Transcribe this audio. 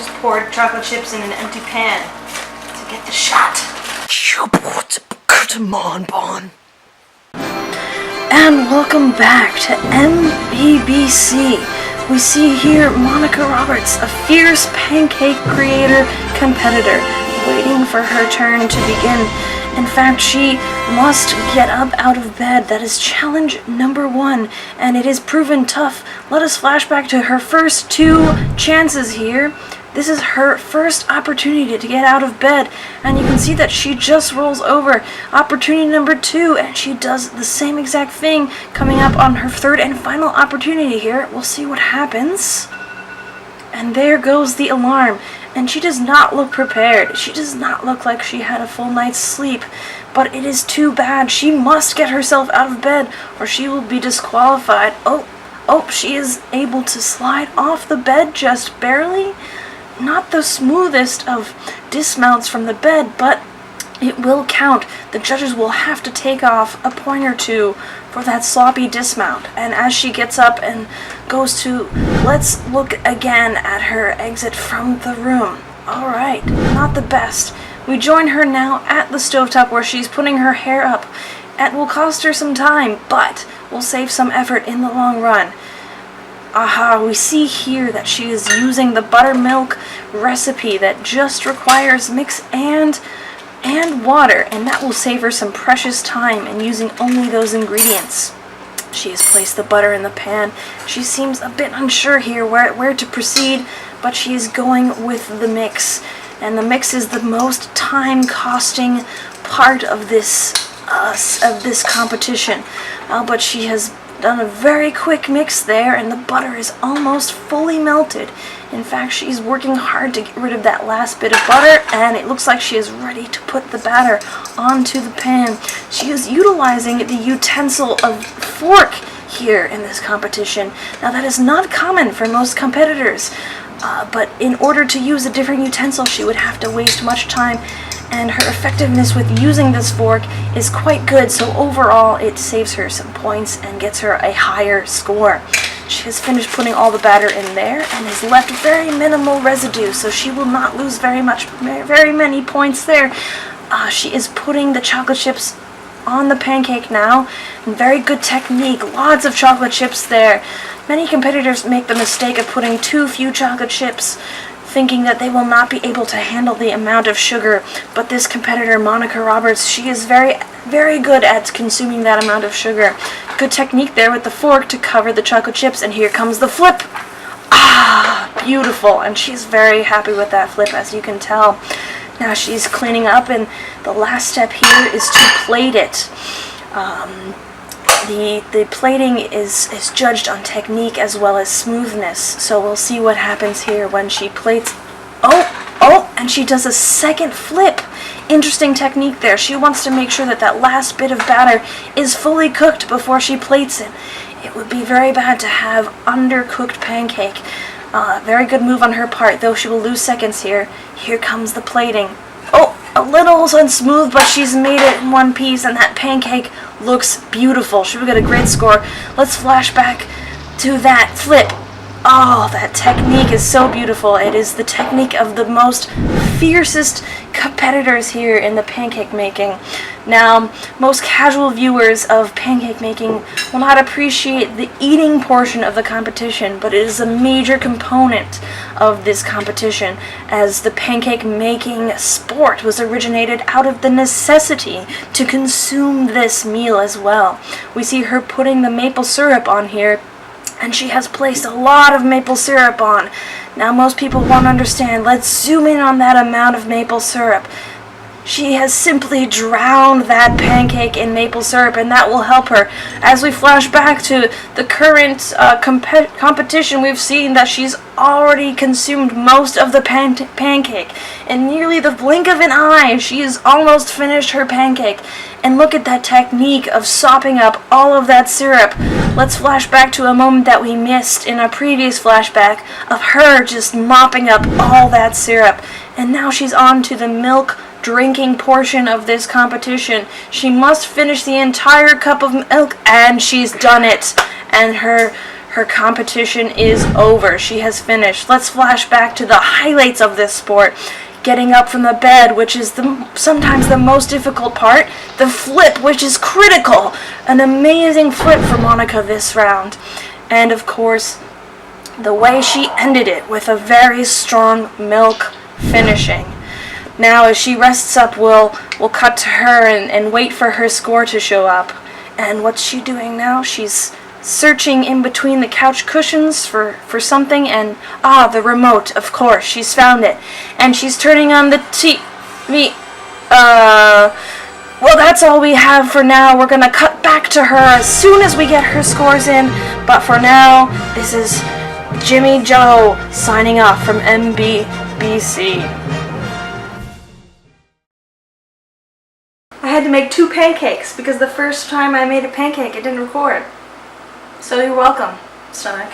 just poured chocolate chips in an empty pan to get the shot. Mon Bon. And welcome back to MBBC. We see here Monica Roberts, a fierce pancake creator competitor, waiting for her turn to begin. In fact, she must get up out of bed. That is challenge number 1, and it is proven tough. Let us flash back to her first 2 chances here. This is her first opportunity to get out of bed, and you can see that she just rolls over. Opportunity number 2, and she does the same exact thing, coming up on her 3rd and final opportunity here. We'll see what happens. And there goes the alarm, and she does not look prepared. She does not look like she had a full night's sleep, but it is too bad. She must get herself out of bed, or she will be disqualified. Oh, she is able to slide off the bed just barely. Not the smoothest of dismounts from the bed, but it will count. The judges will have to take off a point or 2 for that sloppy dismount. And as she gets up and goes to, let's look again at her exit from the room. Alright, not the best. We join her now at the stovetop where she's putting her hair up. It will cost her some time, but will save some effort in the long run. Aha, we see here that she is using the buttermilk recipe that just requires mix and water, and that will save her some precious time in using only those ingredients. She has placed the butter in the pan. She seems a bit unsure here where to proceed, but she is going with the mix. And the mix is the most time-costing part of this competition. But she has done a very quick mix there, and the butter is almost fully melted. In fact, she's working hard to get rid of that last bit of butter, and it looks like she is ready to put the batter onto the pan. She is utilizing the utensil of fork here in this competition. Now, that is not common for most competitors, but in order to use a different utensil, she would have to waste much time, and her effectiveness with using this fork is quite good, so overall it saves her some points and gets her a higher score. She has finished putting all the batter in there and has left very minimal residue, so she will not lose very many points there. She is putting the chocolate chips on the pancake now. Very good technique, lots of chocolate chips there. Many competitors make the mistake of putting too few chocolate chips, thinking that they will not be able to handle the amount of sugar, but this competitor, Monica Roberts, she is very, very good at consuming that amount of sugar. Good technique there with the fork to cover the chocolate chips, and here comes the flip. Beautiful, and she's very happy with that flip, as you can tell. Now she's cleaning up, and the last step here is to plate it. The plating is judged on technique as well as smoothness, so we'll see what happens here when she plates. And she does a second flip. Interesting technique there. She wants to make sure that that last bit of batter is fully cooked before she plates it. It would be very bad to have undercooked pancake. Very good move on her part, though she will lose seconds here. Here comes the plating. A little unsmooth, but she's made it in one piece, and that pancake looks beautiful. She will get a great score. Let's flash back to that flip. That technique is so beautiful. It is the technique of the most fiercest competitors here in the pancake making. Now, most casual viewers of pancake making will not appreciate the eating portion of the competition, but it is a major component of this competition, as the pancake making sport was originated out of the necessity to consume this meal as well. We see her putting the maple syrup on here, and she has placed a lot of maple syrup on. Now, most people won't understand. Let's zoom in on that amount of maple syrup. She has simply drowned that pancake in maple syrup, and that will help her. As we flash back to the current competition, we've seen that she's already consumed most of the pancake. In nearly the blink of an eye, she has almost finished her pancake. And look at that technique of sopping up all of that syrup. Let's flash back to a moment that we missed in a previous flashback of her just mopping up all that syrup. And now she's on to the milk drinking portion of this competition. She must finish the entire cup of milk, and she's done it. And her Her competition is over. She has finished. Let's flash back to the highlights of this sport. Getting up from the bed, which is sometimes the most difficult part. The flip, which is critical. An amazing flip for Monica this round. And of course, the way she ended it with a very strong milk finishing. Now as she rests up, we'll cut to her and wait for her score to show up. And what's she doing now? She's searching in between the couch cushions for something, and the remote, of course, she's found it. And she's turning on the TV. Well, that's all we have for now. We're gonna cut back to her as soon as we get her scores in, but for now, this is Jimmy Joe signing off from MBBC. I had to make 2 pancakes because the first time I made a pancake it didn't record. So you're welcome, stomach.